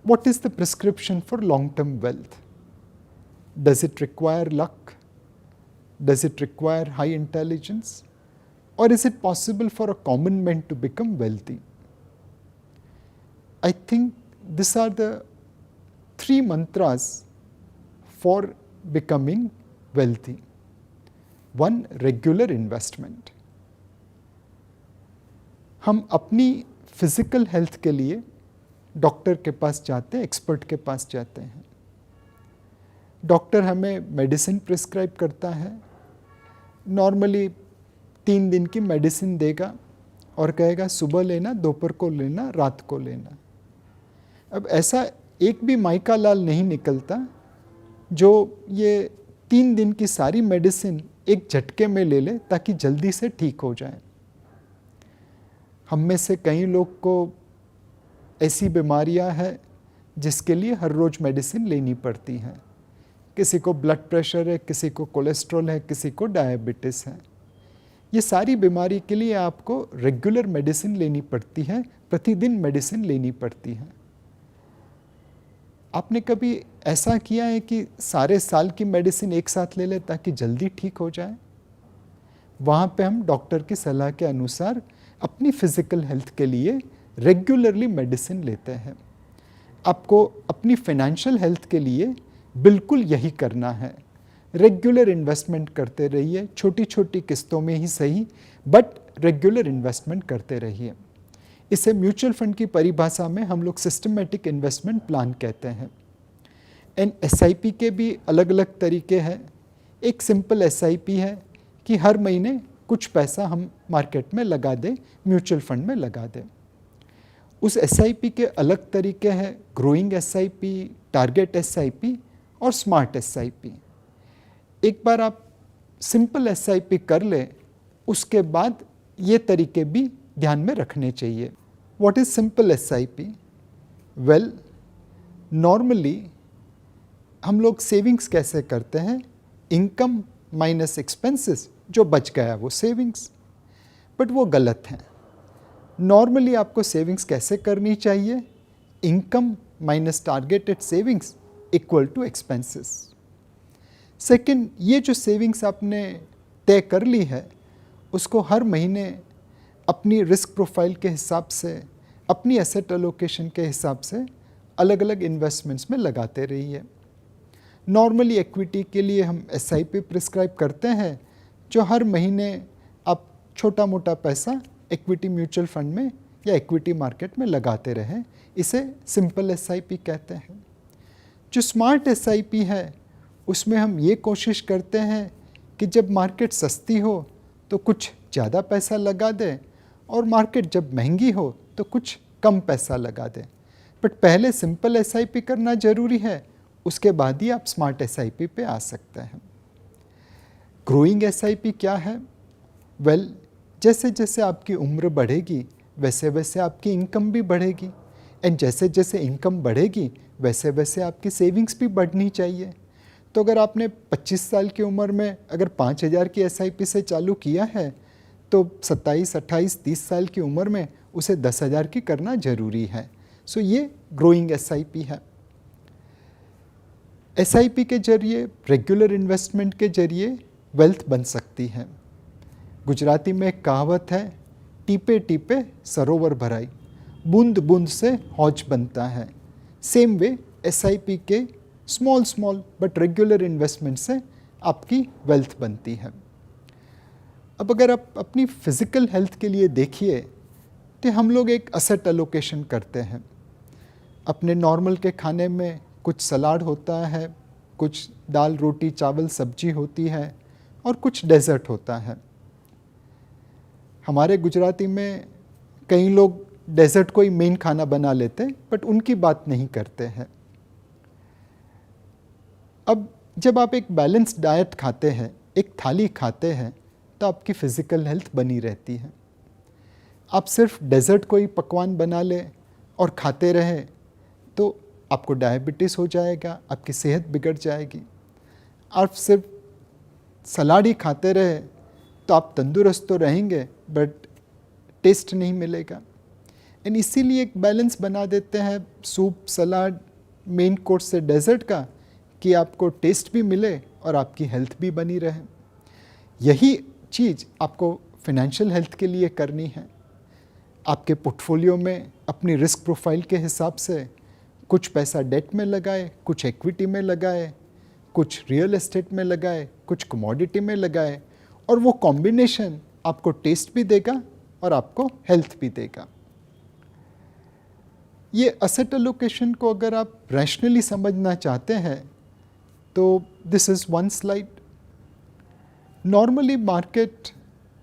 What is the prescription for long-term wealth? Does it require luck? Does it require high intelligence? Or is it possible for a common man to become wealthy? I think these are the 3 mantras for becoming wealthy. 1. Regular investment. हम अपनी physical health के लिए doctor के पास जाते हैं, expert के पास जाते हैं. डॉक्टर हमें मेडिसिन प्रिस्क्राइब करता है. नॉर्मली 3 दिन की मेडिसिन देगा और कहेगा सुबह लेना, दोपहर को लेना, रात को लेना. अब ऐसा एक भी माइका लाल नहीं निकलता जो ये 3 दिन की सारी मेडिसिन एक झटके में ले ले ताकि जल्दी से ठीक हो जाए. हम में से कई लोग को ऐसी बीमारियां हैं जिसके लिए हर रोज़ मेडिसिन लेनी पड़ती हैं. किसी को ब्लड प्रेशर है, किसी को कोलेस्ट्रॉल है, किसी को डायबिटीज़ है. ये सारी बीमारी के लिए आपको रेगुलर मेडिसिन लेनी पड़ती है, प्रतिदिन मेडिसिन लेनी पड़ती है. आपने कभी ऐसा किया है कि सारे साल की मेडिसिन एक साथ ले ले ताकि जल्दी ठीक हो जाए? वहाँ पे हम डॉक्टर की सलाह के अनुसार अपनी फिजिकल हेल्थ के लिए रेगुलरली मेडिसिन लेते हैं. आपको अपनी फाइनेंशियल हेल्थ के लिए बिल्कुल यही करना है. रेगुलर इन्वेस्टमेंट करते रहिए, छोटी छोटी किस्तों में ही सही, बट रेगुलर इन्वेस्टमेंट करते रहिए. इसे म्यूचुअल फंड की परिभाषा में हम लोग सिस्टमेटिक इन्वेस्टमेंट प्लान कहते हैं. एंड SIP के भी अलग अलग तरीके हैं. एक सिंपल SIP है कि हर महीने कुछ पैसा हम मार्केट में लगा दें, म्यूचुअल फंड में लगा दें. उस SIP के अलग तरीके हैं, ग्रोइंग SIP, टारगेट SIP और स्मार्ट SIP. एक बार आप सिंपल SIP कर लें, उसके बाद ये तरीके भी ध्यान में रखने चाहिए. What is simple SIP? Well, normally हम लोग सेविंग्स कैसे करते हैं? इनकम माइनस एक्सपेंसेस, जो बच गया वो सेविंग्स. बट वो गलत है. नॉर्मली आपको सेविंग्स कैसे करनी चाहिए? Income minus targeted savings equal to expenses. Second, ये जो सेविंग्स आपने तय कर ली है उसको हर महीने अपनी रिस्क प्रोफाइल के हिसाब से, अपनी एसेट एलोकेशन के हिसाब से अलग अलग इन्वेस्टमेंट्स में लगाते रहिए. नॉर्मली इक्विटी के लिए हम SIP प्रिस्क्राइब करते हैं, जो हर महीने आप छोटा मोटा पैसा इक्विटी म्यूचुअल फंड में या इक्विटी मार्केट में लगाते रहें. इसे सिंपल SIP कहते हैं. जो स्मार्ट SIP है उसमें हम ये कोशिश करते हैं कि जब मार्केट सस्ती हो तो कुछ ज़्यादा पैसा लगा दें और मार्केट जब महंगी हो तो कुछ कम पैसा लगा दें. बट पहले सिंपल SIP करना ज़रूरी है, उसके बाद ही आप स्मार्ट SIP पे आ सकते हैं. ग्रोइंग SIP क्या है? वेल, जैसे जैसे आपकी उम्र बढ़ेगी वैसे वैसे आपकी इनकम भी बढ़ेगी. एंड जैसे जैसे इनकम बढ़ेगी वैसे वैसे आपकी सेविंग्स भी बढ़नी चाहिए. तो अगर आपने 25 साल की उम्र में अगर 5,000 की SIP से चालू किया है तो 27, 28, 30 साल की उम्र में उसे 10,000 की करना ज़रूरी है. सो ये ग्रोइंग SIP है. SIP के जरिए, रेगुलर इन्वेस्टमेंट के जरिए वेल्थ बन सकती है. गुजराती में एक कहावत है, टीपे टीपे सरोवर भराई, बूंद बूंद से हौज बनता है. सेम वे SIP के स्मॉल बट रेगुलर इन्वेस्टमेंट से आपकी वेल्थ बनती है. अब अगर आप अपनी फिज़िकल हेल्थ के लिए देखिए तो हम लोग एक एसेट एलोकेशन करते हैं. अपने नॉर्मल के खाने में कुछ सलाद होता है, कुछ दाल रोटी चावल सब्जी होती है और कुछ डेजर्ट होता है. हमारे गुजराती में कई लोग डेजर्ट को ही मेन खाना बना लेते हैं, बट उनकी बात नहीं करते हैं. अब जब आप एक बैलेंस्ड डाइट खाते हैं, एक थाली खाते हैं, तो आपकी फ़िज़िकल हेल्थ बनी रहती है. आप सिर्फ डेजर्ट को ही पकवान बना लें और खाते रहें तो आपको डायबिटीज़ हो जाएगा, आपकी सेहत बिगड़ जाएगी. आप सिर्फ सलाद ही खाते रहे तो आप तंदुरुस्त तो रहेंगे बट टेस्ट नहीं मिलेगा. एंड इसीलिए एक बैलेंस बना देते हैं सूप, सलाद, मेन कोर्स से डेजर्ट का, कि आपको टेस्ट भी मिले और आपकी हेल्थ भी बनी रहे। यही चीज़ आपको फाइनेंशियल हेल्थ के लिए करनी है। आपके पोर्टफोलियो में अपनी रिस्क प्रोफाइल के हिसाब से कुछ पैसा डेट में लगाए, कुछ इक्विटी में लगाए, कुछ रियल एस्टेट में लगाए, कुछ कमोडिटी में लगाए, और वो कॉम्बिनेशन आपको टेस्ट भी देगा और आपको हेल्थ भी देगा। ये असेट एलोकेशन को अगर आप रैशनली समझना चाहते हैं तो this is one slide. Normally market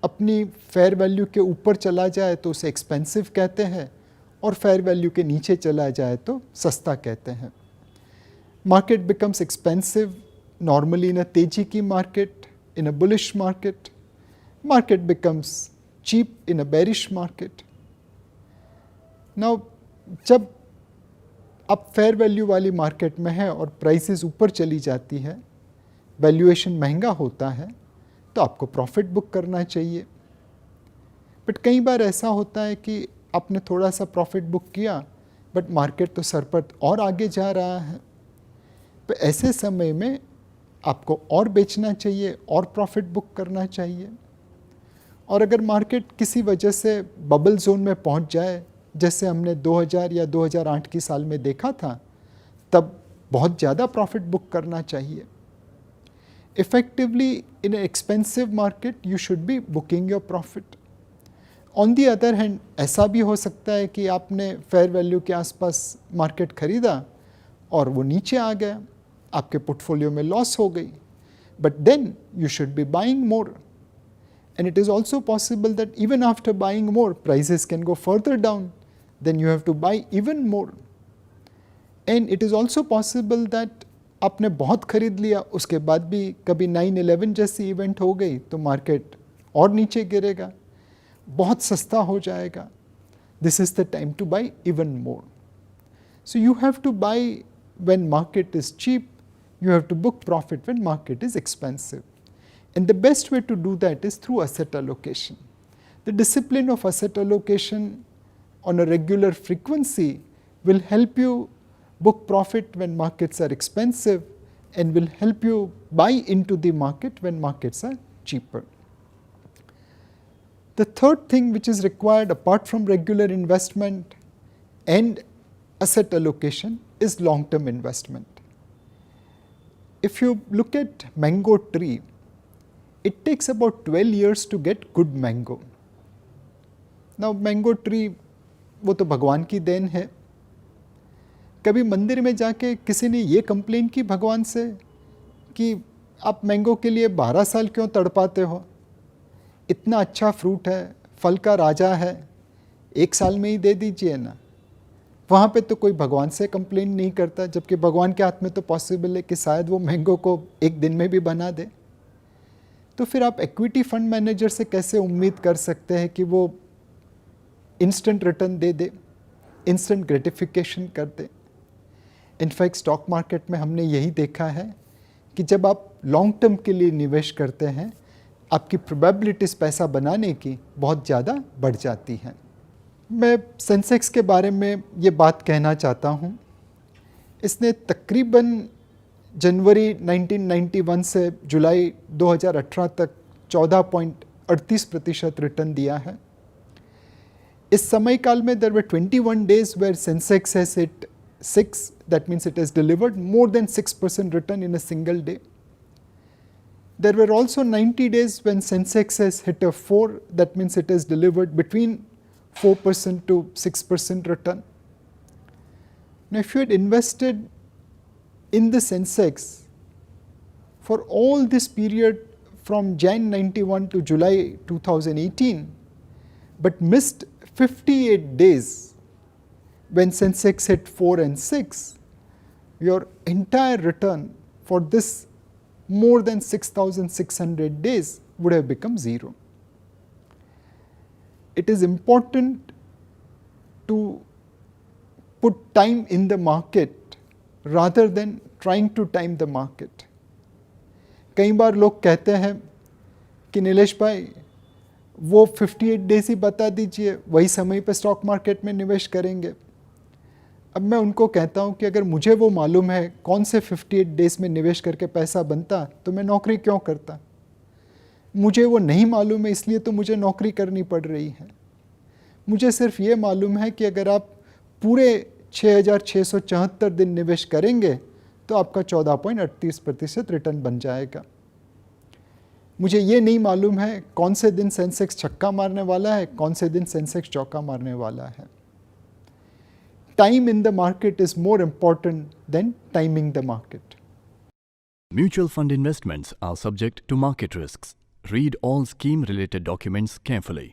अपनी फेयर वैल्यू के ऊपर चला जाए तो उसे एक्सपेंसिव कहते हैं, और फेयर वैल्यू के नीचे चला जाए तो सस्ता कहते हैं। Market becomes expensive normally in a तेजी की market, in a bullish market. Market becomes cheap in a bearish market. Now जब आप फेयर वैल्यू वाली मार्केट में है और प्राइसेस ऊपर चली जाती है, वैल्यूएशन महंगा होता है, तो आपको प्रॉफिट बुक करना चाहिए। बट कई बार ऐसा होता है कि आपने थोड़ा सा प्रॉफिट बुक किया बट मार्केट तो सर पर और आगे जा रहा है, तो ऐसे समय में आपको और बेचना चाहिए और प्रॉफिट बुक करना चाहिए। और अगर मार्केट किसी वजह से बबल जोन में पहुंच जाए, जैसे हमने 2000 या 2008 की साल में देखा था, तब बहुत ज़्यादा प्रॉफिट बुक करना चाहिए। Effectively in A expensive market you should B booking your profit. On the other hand ऐसा भी हो सकता है कि आपने फेयर वैल्यू के आसपास मार्केट खरीदा और वो नीचे आ गया, आपके पोर्टफोलियो में लॉस हो गई, but then you should be buying more. And it is also possible that even after buying more, prices can go further down, then you have to buy even more. And it is also possible that आपने बहुत खरीद लिया, उसके बाद भी कभी 9/11 जैसी event हो गई तो मार्केट और नीचे गिरेगा, बहुत सस्ता हो जाएगा। This is the time to buy even more. So you have to buy when market is cheap, you have to book profit when market is expensive. And the best way to do that is through asset allocation. The discipline of asset allocation on a regular frequency will help you book profit when markets are expensive and will help you buy into the market when markets are cheaper. The third thing which is required apart from regular investment and asset allocation is long-term investment. If you look at mango tree, it takes about 12 years to get good mango. Now mango tree वो तो भगवान की then है। कभी मंदिर में जाके किसी ने ये कंप्लेन की भगवान से कि आप मैंगो के लिए 12 साल क्यों तड़पाते हो, इतना अच्छा फ्रूट है, फल का राजा है, 1 साल में ही दे दीजिए ना। वहाँ पे तो कोई भगवान से कंप्लेन नहीं करता, जबकि भगवान के हाथ में तो पॉसिबल है कि शायद वो मैंगो को 1 दिन में भी बना दे। तो फिर आप इक्विटी फंड मैनेजर से कैसे उम्मीद कर सकते हैं कि वो इंस्टेंट रिटर्न दे दे, इंस्टेंट ग्रेटिफिकेशन कर दे। इनफैक्ट स्टॉक मार्केट में हमने यही देखा है कि जब आप लॉन्ग टर्म के लिए निवेश करते हैं, आपकी प्रोबेबिलिटीज़ पैसा बनाने की बहुत ज़्यादा बढ़ जाती हैं। मैं सेंसेक्स के बारे में ये बात कहना चाहता हूँ। इसने तकरीबन जनवरी 1991 से जुलाई 2018 तक 14.38% रिटर्न दिया है। इस समय काल में there were 21 days where Sensex has hit 6, that means it has delivered more than 6% return in a single day. There were also 90 days when Sensex has hit a 4, that means it has delivered between 4% to 6% return. Now if you had invested in the Sensex for all this period from Jan 91 to July 2018, but missed 58 days when Sensex hit 4 and 6, your entire return for this more than 6,600 days would have become 0. It is important to put time in the market rather than trying to time the market. कई बार लोग कहते हैं कि नीलेश भाई वो 58 days ही बता दीजिए, वही समय पे स्टॉक मार्केट में निवेश करेंगे। अब मैं उनको कहता हूँ कि अगर मुझे वो मालूम है कौन से 58 डेज में निवेश करके पैसा बनता तो मैं नौकरी क्यों करता। मुझे वो नहीं मालूम है, इसलिए तो मुझे नौकरी करनी पड़ रही है। मुझे सिर्फ ये मालूम है कि अगर आप पूरे 6,674 दिन निवेश करेंगे तो आपका 14.38% रिटर्न बन जाएगा। मुझे ये नहीं मालूम है कौन से दिन सेंसेक्स छक्का मारने वाला है, कौन से दिन सेंसेक्स चौका मारने वाला है। Time in the market is more important than timing the market. Mutual fund investments are subject to market risks. Read all scheme-related documents carefully.